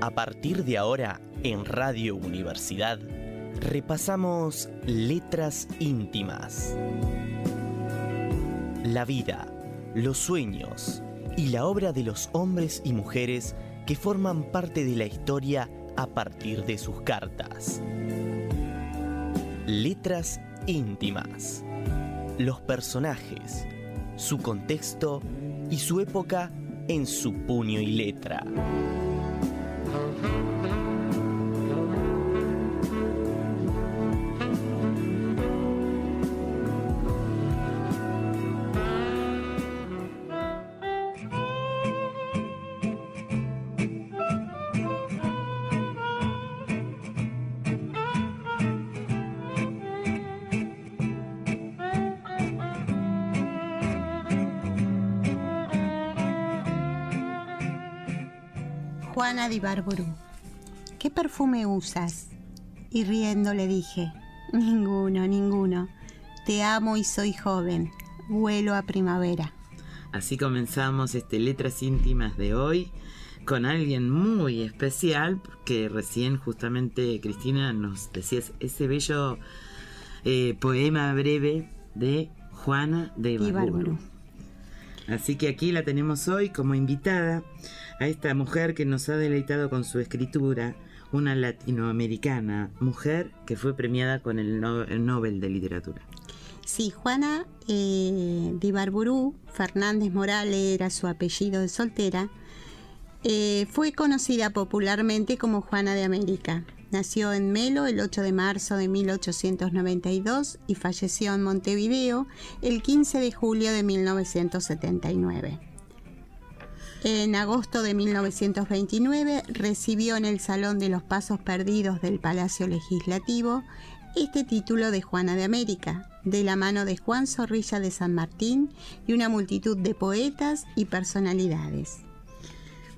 A partir de ahora, en Radio Universidad, repasamos letras íntimas. La vida, los sueños y la obra de los hombres y mujeres que forman parte de la historia a partir de sus cartas. Letras íntimas. Los personajes, su contexto y su época en su puño y letra. Juana de Ibarburu. ¿Qué perfume usas? Y riendo le dije, ninguno. Te amo y soy joven. Vuelo a primavera. Así comenzamos Letras Íntimas de hoy con alguien muy especial, porque recién justamente Cristina nos decía ese bello poema breve de Juana de Ibarburu. Así que aquí la tenemos hoy como invitada a esta mujer que nos ha deleitado con su escritura, una latinoamericana mujer que fue premiada con el Nobel de Literatura. Sí, Juana de Ibarburu, Fernández Morales era su apellido de soltera, fue conocida popularmente como Juana de América. Nació en Melo el 8 de marzo de 1892 y falleció en Montevideo el 15 de julio de 1979. En agosto de 1929 recibió en el Salón de los Pasos Perdidos del Palacio Legislativo este título de Juana de América, de la mano de Juan Zorrilla de San Martín y una multitud de poetas y personalidades.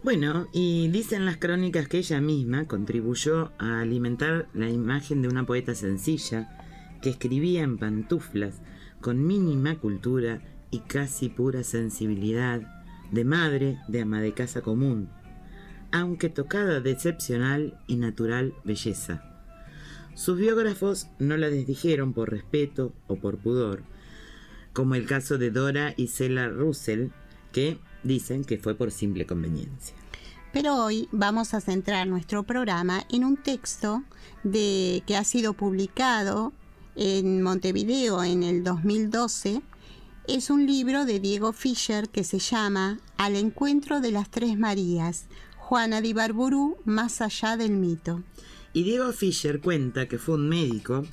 Bueno, y dicen las crónicas que ella misma contribuyó a alimentar la imagen de una poeta sencilla que escribía en pantuflas, con mínima cultura y casi pura sensibilidad, de madre de ama de casa común, aunque tocada de excepcional y natural belleza. Sus biógrafos no la desdijeron por respeto o por pudor, como el caso de Dora Isela Russell, que dicen que fue por simple conveniencia. Pero hoy vamos a centrar nuestro programa en un texto que ha sido publicado en Montevideo en el 2012. Es un libro de Diego Fischer que se llama Al encuentro de las Tres Marías, Juana de Ibarburu más allá del mito. Y Diego Fischer cuenta que fue un médico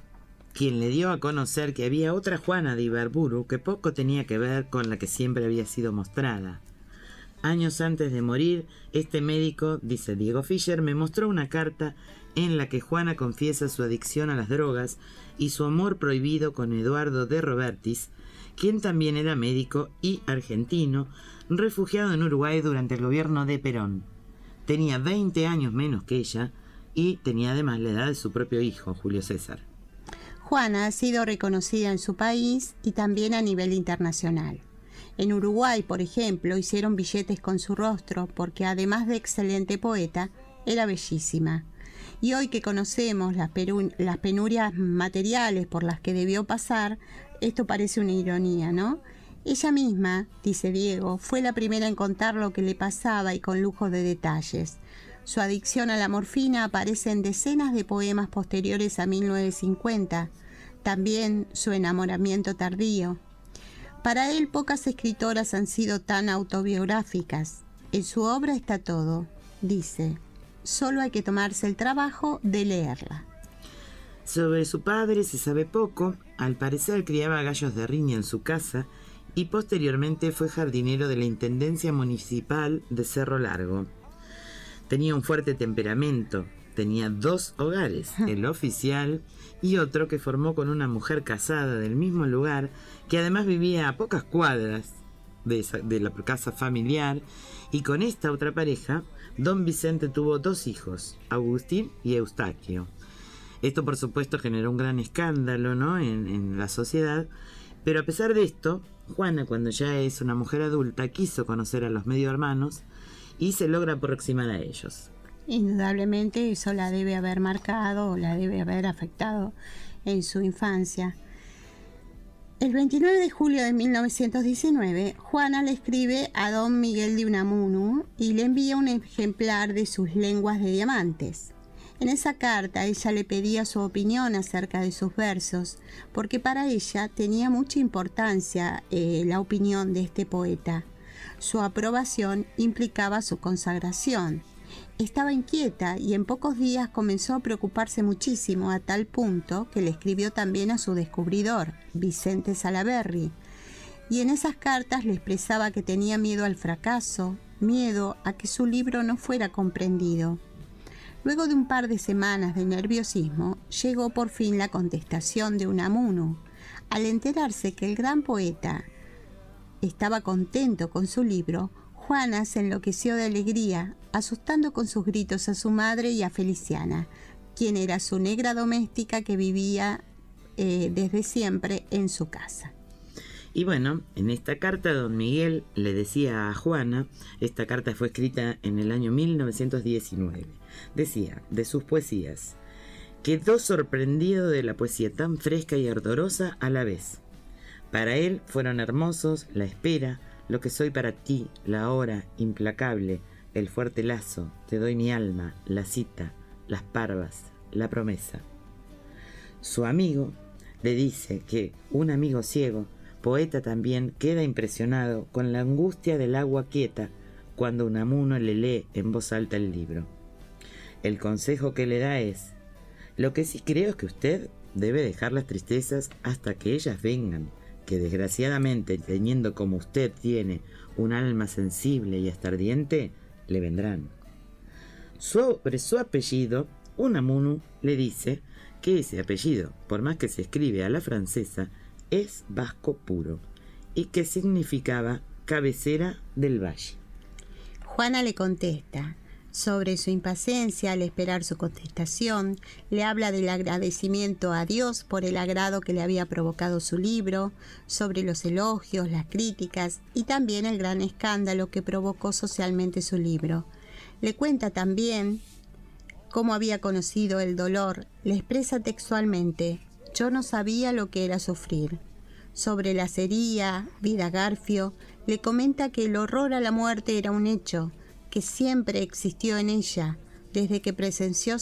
quien le dio a conocer que había otra Juana de Ibarburu que poco tenía que ver con la que siempre había sido mostrada. Años antes de morir, este médico, dice Diego Fischer, me mostró una carta en la que Juana confiesa su adicción a las drogas y su amor prohibido con Eduardo de Robertis, quien también era médico y argentino, refugiado en Uruguay durante el gobierno de Perón. Tenía 20 años menos que ella y tenía además la edad de su propio hijo, Julio César. Juana ha sido reconocida en su país y también a nivel internacional. En Uruguay, por ejemplo, hicieron billetes con su rostro porque además de excelente poeta, era bellísima. Y hoy que conocemos las penurias materiales por las que debió pasar, esto parece una ironía, ¿no? Ella misma, dice Diego, fue la primera en contar lo que le pasaba y con lujo de detalles. Su adicción a la morfina aparece en decenas de poemas posteriores a 1950. También su enamoramiento tardío. Para él, pocas escritoras han sido tan autobiográficas. En su obra está todo, dice. Solo hay que tomarse el trabajo de leerla. Sobre su padre se sabe poco. Al parecer criaba gallos de riña en su casa y posteriormente fue jardinero de la Intendencia Municipal de Cerro Largo. Tenía un fuerte temperamento. Tenía 2 hogares, el oficial y otro que formó con una mujer casada del mismo lugar, que además vivía a pocas cuadras de la casa familiar, y con esta otra pareja, don Vicente tuvo 2 hijos, Agustín y Eustaquio. Esto por supuesto generó un gran escándalo, ¿no?, en la sociedad, pero a pesar de esto, Juana, cuando ya es una mujer adulta, quiso conocer a los medio hermanos y se logra aproximar a ellos. indudablemente eso la debe haber marcado o la debe haber afectado en su infancia. El 29 de julio de 1919, Juana le escribe a don Miguel de Unamuno y le envía un ejemplar de sus Lenguas de Diamantes. En esa carta ella le pedía su opinión acerca de sus versos, porque para ella tenía mucha importancia la opinión de este poeta. Su aprobación implicaba su consagración. Estaba inquieta y en pocos días comenzó a preocuparse muchísimo, a tal punto que le escribió también a su descubridor, Vicente Salaberry, y en esas cartas le expresaba que tenía miedo al fracaso, miedo a que su libro no fuera comprendido. Luego de un par de semanas de nerviosismo, llegó por fin la contestación de Unamuno. Al enterarse que el gran poeta estaba contento con su libro, Juana se enloqueció de alegría, asustando con sus gritos a su madre y a Feliciana, quien era su negra doméstica que vivía desde siempre en su casa. Y bueno, en esta carta don Miguel le decía a Juana, esta carta fue escrita en el año 1919, decía de sus poesías: quedó sorprendido de la poesía tan fresca y ardorosa a la vez. Para él fueron hermosos la espera, lo que soy para ti, la hora implacable, el fuerte lazo, te doy mi alma, la cita, las parvas, la promesa. Su amigo le dice que un amigo ciego, poeta también, queda impresionado con la angustia del agua quieta cuando Unamuno le lee en voz alta el libro. El consejo que le da es: lo que sí creo es que usted debe dejar las tristezas hasta que ellas vengan, que desgraciadamente, teniendo como usted tiene un alma sensible y hasta ardiente, le vendrán. Sobre su apellido, Unamuno le dice que ese apellido, por más que se escribe a la francesa, es vasco puro y que significaba cabecera del valle. Juana le contesta. Sobre su impaciencia al esperar su contestación, le habla del agradecimiento a Dios por el agrado que le había provocado su libro, sobre los elogios, las críticas y también el gran escándalo que provocó socialmente su libro. Le cuenta también cómo había conocido el dolor. Le expresa textualmente: yo no sabía lo que era sufrir. Sobre la acería, Vida Garfio, le comenta que el horror a la muerte era un hecho, que siempre existió en ella, desde que presenció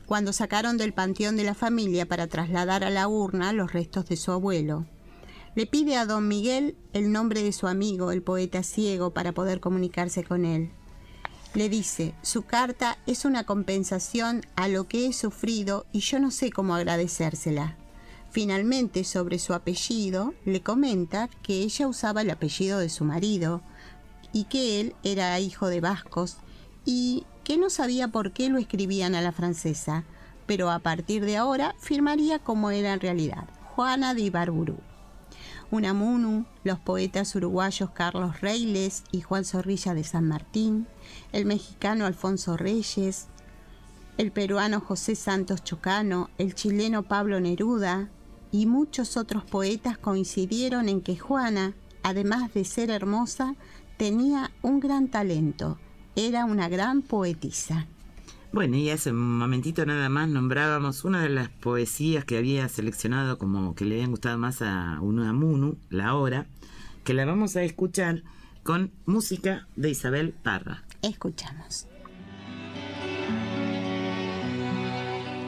cuando sacaron del panteón de la familia para trasladar a la urna los restos de su abuelo. Le pide a don Miguel el nombre de su amigo, el poeta ciego, para poder comunicarse con él. Le dice: su carta es una compensación a lo que he sufrido y yo no sé cómo agradecérsela. Finalmente, sobre su apellido, le comenta que ella usaba el apellido de su marido y que él era hijo de vascos y que no sabía por qué lo escribían a la francesa, pero a partir de ahora firmaría como era en realidad, Juana de Ibarburu. Unamuno, los poetas uruguayos Carlos Reiles y Juan Zorrilla de San Martín, el mexicano Alfonso Reyes, el peruano José Santos Chocano, el chileno Pablo Neruda y muchos otros poetas coincidieron en que Juana, además de ser hermosa, tenía un gran talento, era una gran poetisa. Bueno, y hace un momentito nada más nombrábamos una de las poesías que había seleccionado como que le habían gustado más a Unamuno, La Hora, que la vamos a escuchar con música de Isabel Parra. Escuchamos.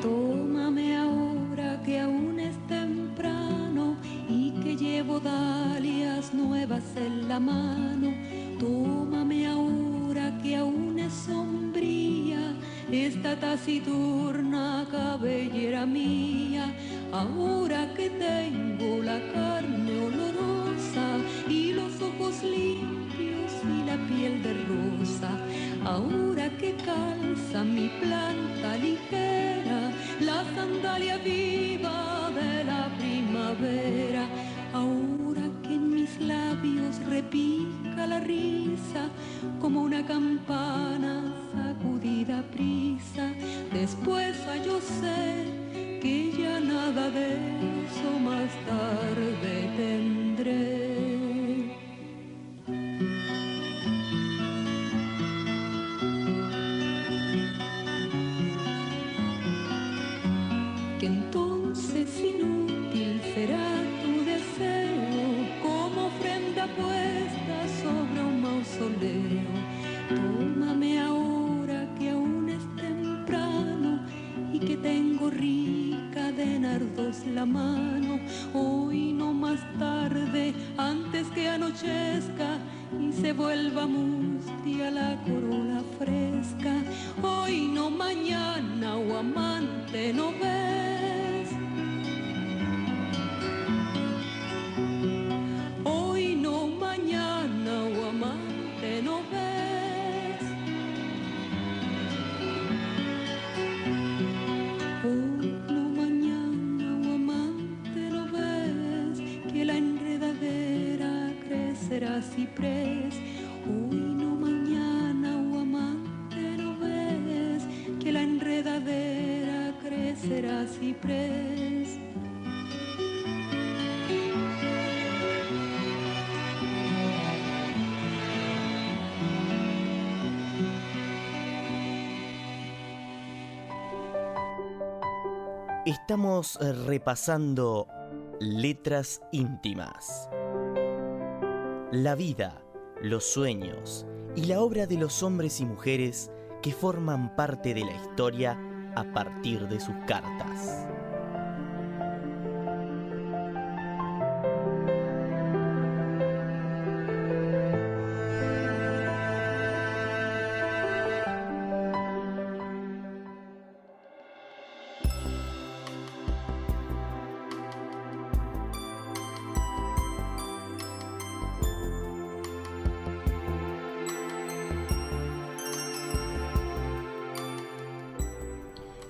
Tómame ahora que aún es temprano y que llevo dalias nuevas en la mano. Tómame ahora que aún es sombría esta taciturna cabellera mía. Ahora que tengo la carne olorosa y los ojos limpios y la piel de rosa. Ahora que calza mi planta ligera la sandalia viva de la primavera. Ahora que en mis labios repica la risa como una campana sacudida a prisa. Después yo sé que ya nada de eso más tarde tendré. amante antes que anochezca y se vuelva mustia la corola fresca. Hoy no, mañana, o amante, ¿no ves? Hoy no, mañana, o amante, ¿no ves? Hoy no, mañana, o amante, ¿no ves? Que la enredadera crecerá ciprés. Hoy no, mañana, o amante, ¿no ves? Que la enredadera crecerá ciprés. Estamos repasando letras íntimas. La vida, los sueños y la obra de los hombres y mujeres que forman parte de la historia a partir de sus cartas.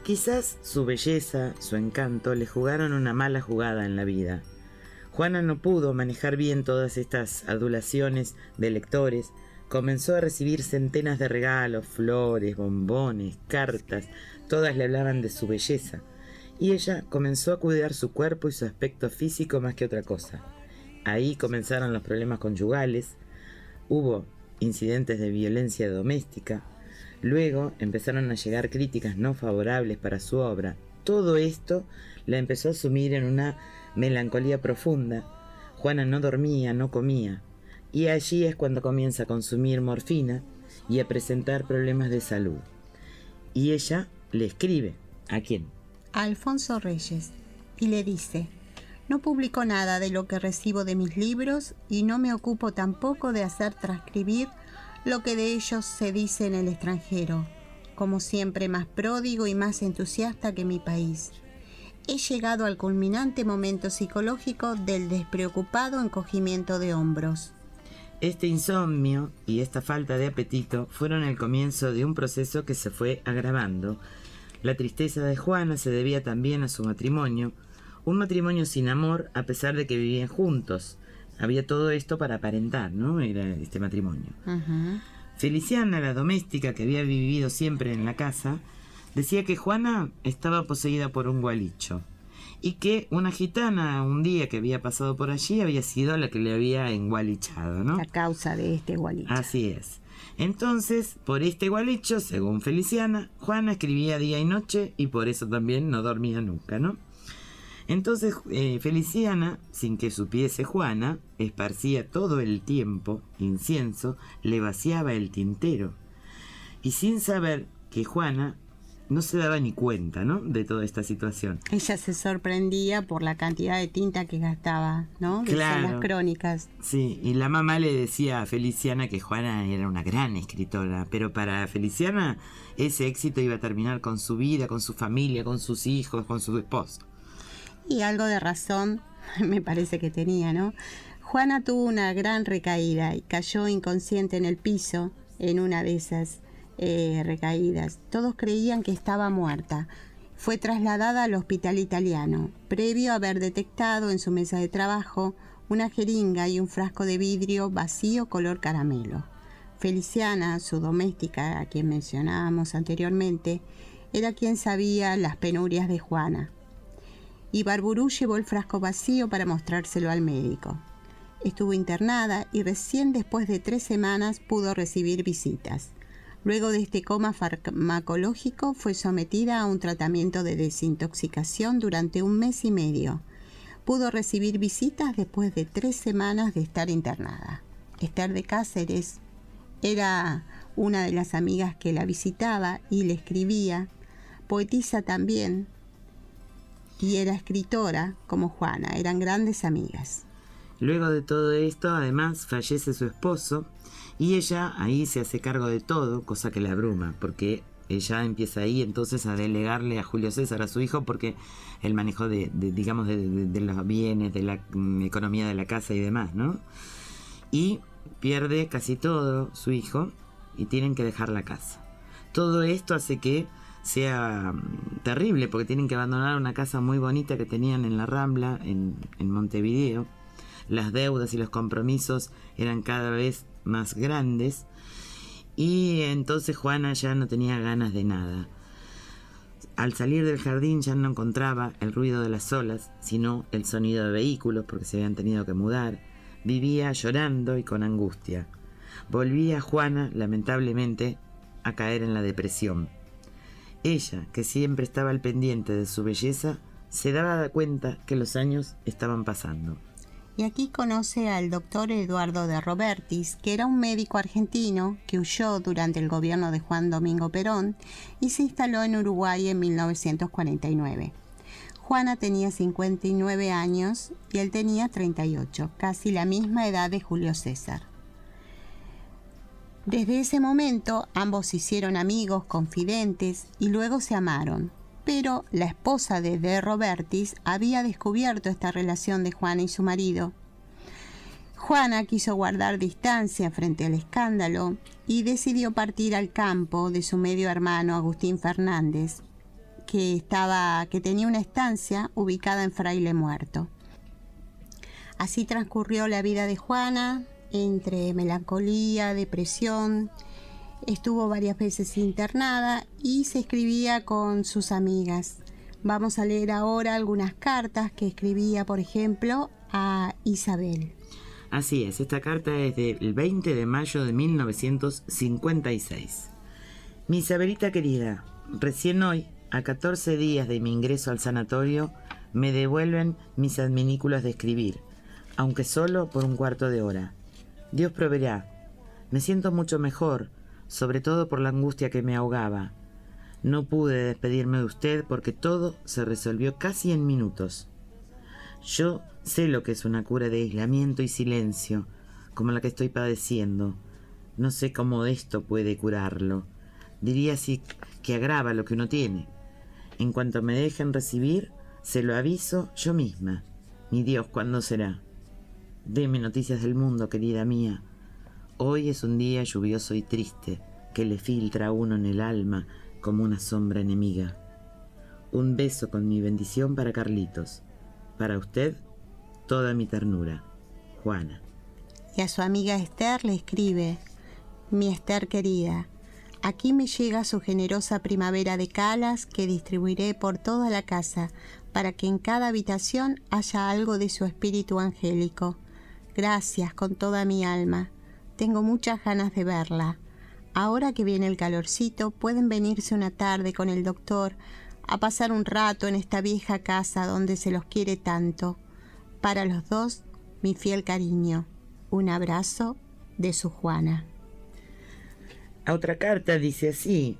Quizás su belleza, su encanto, le jugaron una mala jugada en la vida. Juana no pudo manejar bien todas estas adulaciones de lectores. Comenzó a recibir centenas de regalos, flores, bombones, cartas. Todas le hablaban de su belleza. Y ella comenzó a cuidar su cuerpo y su aspecto físico más que otra cosa. Ahí comenzaron los problemas conyugales. Hubo incidentes de violencia doméstica. Luego empezaron a llegar críticas no favorables para su obra. Todo esto la empezó a sumir en una melancolía profunda. Juana no dormía, no comía. Y allí es cuando comienza a consumir morfina y a presentar problemas de salud. Y ella le escribe. ¿A quién? A Alfonso Reyes. Y le dice: no publico nada de lo que recibo de mis libros y no me ocupo tampoco de hacer transcribir lo que de ellos se dice en el extranjero, como siempre más pródigo y más entusiasta que mi país. He llegado al culminante momento psicológico del despreocupado encogimiento de hombros. Este insomnio y esta falta de apetito fueron el comienzo de un proceso que se fue agravando. La tristeza de Juana se debía también a su matrimonio, un matrimonio sin amor a pesar de que vivían juntos. Había todo esto para aparentar, ¿no? Era este matrimonio. Uh-huh. Feliciana, la doméstica que había vivido siempre en la casa, decía que Juana estaba poseída por un gualicho y que una gitana un día que había pasado por allí había sido la que le había engualichado, ¿no? La causa de este gualicho. Así es. Entonces, por este gualicho, según Feliciana, Juana escribía día y noche y por eso también no dormía nunca, ¿no? Entonces Feliciana, sin que supiese Juana, esparcía todo el tiempo incienso, le vaciaba el tintero. Y sin saber que Juana no se daba ni cuenta, ¿no?, de toda esta situación. Ella se sorprendía por la cantidad de tinta que gastaba, ¿no? Claro. En las crónicas. Sí, y la mamá le decía a Feliciana que Juana era una gran escritora, pero para Feliciana ese éxito iba a terminar con su vida, con su familia, con sus hijos, con su esposo. Y algo de razón me parece que tenía, ¿no? Juana tuvo una gran recaída y cayó inconsciente en el piso en una de esas recaídas. Todos creían que estaba muerta. Fue trasladada al hospital italiano, previo a haber detectado en su mesa de trabajo una jeringa y un frasco de vidrio vacío color caramelo. Feliciana, su doméstica, a quien mencionábamos anteriormente, era quien sabía las penurias de Juana. Ibarburu llevó el frasco vacío para mostrárselo al médico. Estuvo internada y recién después de 3 semanas pudo recibir visitas. Luego de este coma farmacológico fue sometida a un tratamiento de desintoxicación durante 1 mes y medio. Pudo recibir visitas después de 3 semanas de estar internada. Esther de Cáceres era una de las amigas que la visitaba y le escribía, poetisa también, y era escritora como Juana, eran grandes amigas. Luego de todo esto, además, fallece su esposo y ella ahí se hace cargo de todo, cosa que la abruma, porque ella empieza ahí entonces a delegarle a Julio César, a su hijo, porque el manejo de los bienes, de la economía de la casa y demás, ¿no? Y pierde casi todo su hijo y tienen que dejar la casa. Todo esto hace que sea terrible, porque tienen que abandonar una casa muy bonita que tenían en la Rambla, en Montevideo. Las deudas y los compromisos eran cada vez más grandes y entonces Juana ya no tenía ganas de nada. Al salir del jardín ya no encontraba el ruido de las olas, sino el sonido de vehículos, porque se habían tenido que mudar. Vivía llorando y con angustia. Volvía Juana, lamentablemente, a caer en la depresión. Ella, que siempre estaba al pendiente de su belleza, se daba cuenta que los años estaban pasando. Y aquí conoce al doctor Eduardo de Robertis, que era un médico argentino que huyó durante el gobierno de Juan Domingo Perón y se instaló en Uruguay en 1949. Juana tenía 59 años y él tenía 38, casi la misma edad de Julio César. Desde ese momento ambos se hicieron amigos, confidentes y luego se amaron. Pero la esposa de Robertis había descubierto esta relación de Juana y su marido. Juana quiso guardar distancia frente al escándalo y decidió partir al campo de su medio hermano Agustín Fernández, que tenía una estancia ubicada en Fraile Muerto. Así transcurrió la vida de Juana, entre melancolía, depresión. Estuvo varias veces internada y se escribía con sus amigas. Vamos a leer ahora algunas cartas que escribía, por ejemplo, a Isabel. Así es, esta carta es del 20 de mayo de 1956. Mi Isabelita querida, recién hoy, a 14 días de mi ingreso al sanatorio, me devuelven mis adminículos de escribir, aunque solo por un cuarto de hora. Dios proveerá. Me siento mucho mejor, sobre todo por la angustia que me ahogaba. No pude despedirme de usted porque todo se resolvió casi en minutos. Yo sé lo que es una cura de aislamiento y silencio, como la que estoy padeciendo. No sé cómo esto puede curarlo. Diría así que agrava lo que uno tiene. En cuanto me dejen recibir, se lo aviso yo misma. Mi Dios, ¿cuándo será? Deme noticias del mundo, querida mía. Hoy es un día lluvioso y triste, que le filtra a uno en el alma como una sombra enemiga. Un beso con mi bendición para Carlitos. Para usted, toda mi ternura. Juana. Y a su amiga Esther le escribe: Mi Esther querida, aquí me llega su generosa primavera de calas que distribuiré por toda la casa para que en cada habitación haya algo de su espíritu angélico. Gracias con toda mi alma. Tengo muchas ganas de verla. Ahora que viene el calorcito, pueden venirse una tarde con el doctor a pasar un rato en esta vieja casa donde se los quiere tanto. Para los dos, mi fiel cariño. Un abrazo de su Juana. A otra carta dice así,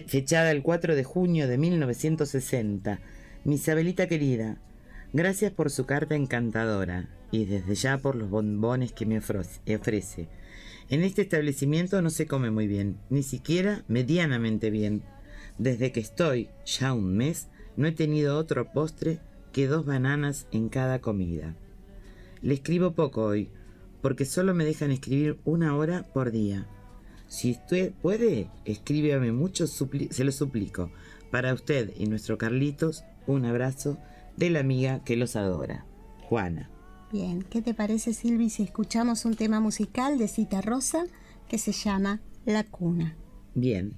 fechada el 4 de junio de 1960. Mi Isabelita querida, gracias por su carta encantadora y desde ya por los bombones que me ofrece. En este establecimiento no se come muy bien, ni siquiera medianamente bien. Desde que estoy, ya un mes, no he tenido otro postre que 2 bananas en cada comida. Le escribo poco hoy, porque solo me dejan escribir 1 hora por día. Si usted puede, escríbame mucho, se lo suplico. Para usted y nuestro Carlitos, un abrazo de la amiga que los adora, Juana. Bien, ¿qué te parece, Silvi, si escuchamos un tema musical de Cita Rosa que se llama La Cuna? Bien.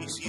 Si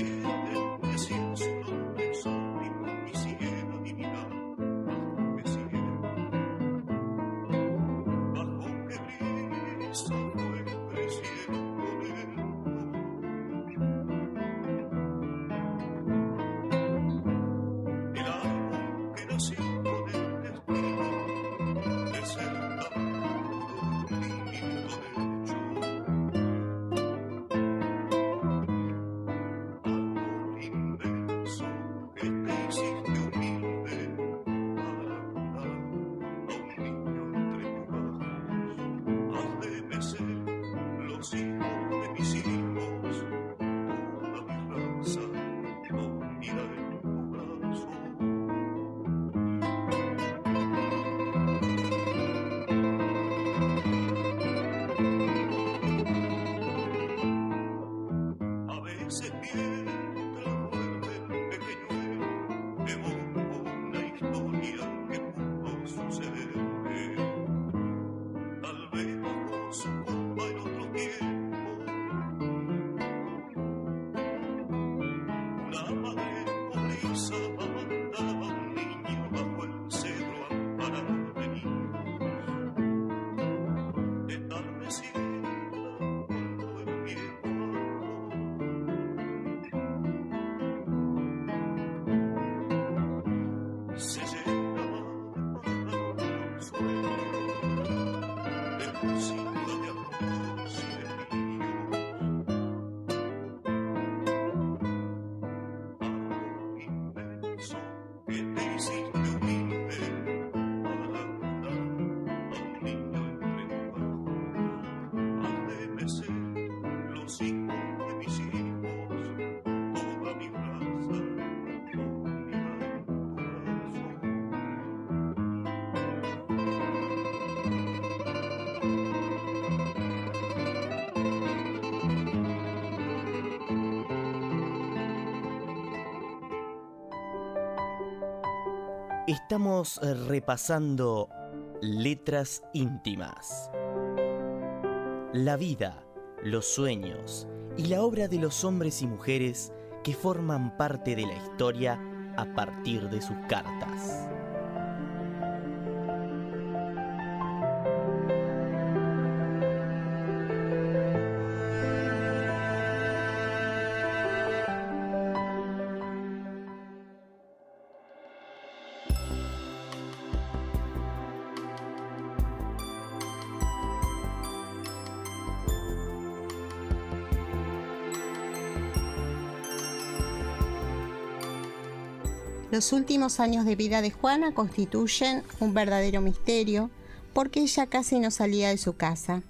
Estamos repasando letras íntimas. La vida, los sueños y la obra de los hombres y mujeres que forman parte de la historia a partir de sus cartas. Los últimos años de vida de Juana constituyen un verdadero misterio porque ella casi no salía de su casa.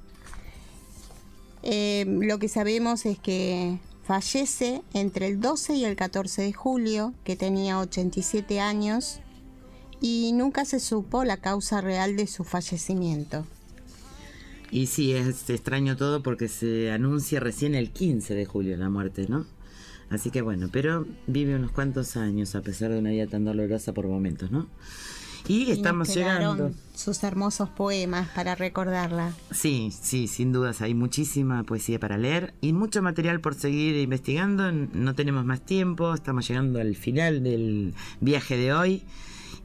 Lo que sabemos es que fallece entre el 12 y el 14 de julio, que tenía 87 años, y nunca se supo la causa real de su fallecimiento. Y sí, es extraño todo porque se anuncia recién el 15 de julio la muerte, ¿no? Así que bueno, pero vive unos cuantos años a pesar de una vida tan dolorosa por momentos, ¿no? Y estamos llegando. Sus hermosos poemas para recordarla. Sí, sin dudas hay muchísima poesía para leer y mucho material por seguir investigando. No tenemos más tiempo, estamos llegando al final del viaje de hoy.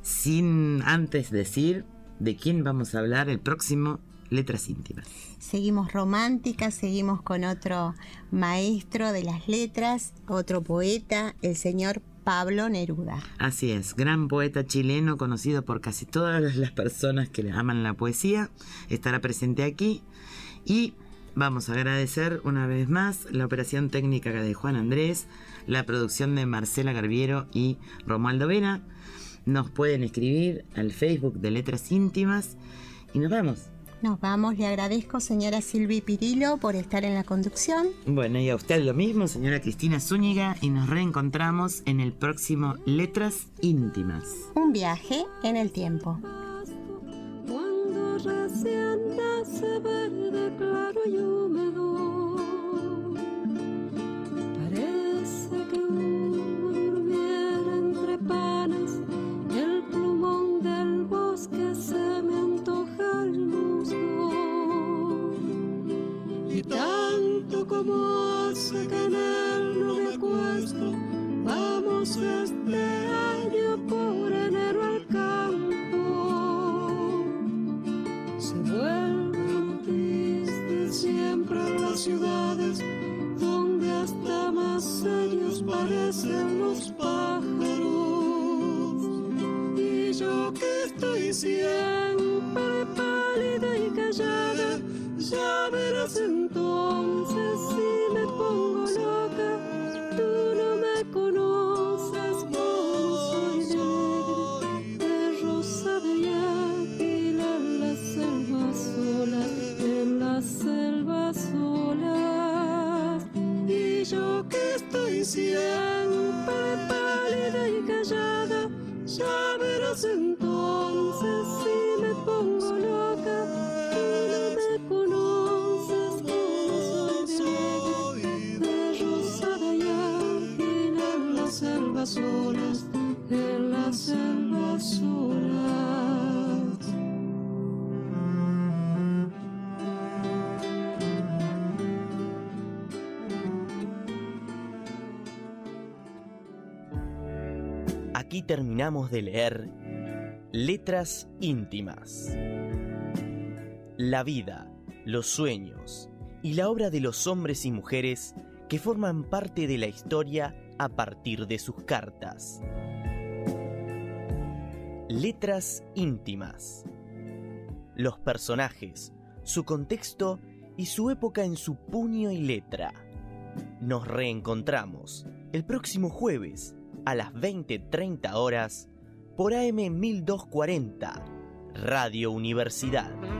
Sin antes decir de quién vamos a hablar el próximo Letras Íntimas. Seguimos románticas, seguimos con otro maestro de las letras, otro poeta, el señor Pablo Neruda. Así es, gran poeta chileno conocido por casi todas las personas que aman la poesía. Estará presente aquí y vamos a agradecer una vez más la operación técnica de Juan Andrés, la producción de Marcela Garbiero y Romualdo Vera. Nos pueden escribir al Facebook de Letras Íntimas y nos vamos. Nos vamos, le agradezco señora Silvi Pirillo por estar en la conducción. Bueno, y a usted lo mismo, señora Cristina Zúñiga, y nos reencontramos en el próximo Letras Íntimas. Un viaje en el tiempo. Cuando recién nace verde, claro y húmedo, parece que uno durmiera entre panes, el plumón del bosque se me antoja el musgo, y tanto como hace que en él no me acuesto, vamos este año por enero al campo. Se vuelven tristes siempre las ciudades, donde hasta más serios parecen los pájaros. Y yo que estoy siempre pálida y callada, ya verás entonces si me pongo loca. Tú no me conoces, no soy negra, de rosa de águila en la selva sola, en las selvas solas. Y yo que estoy siempre pálida y callada, ya verás entonces si me pongo loca. Tú no me conoces, no soy negra, de rosa de águila en las selvas solas, en las selvas solas. Aquí terminamos de leer Letras Íntimas. La vida, los sueños y la obra de los hombres y mujeres que forman parte de la historia a partir de sus cartas. Letras Íntimas. Los personajes, su contexto y su época en su puño y letra. Nos reencontramos el próximo jueves a las 20:30 horas por AM 1240, Radio Universidad.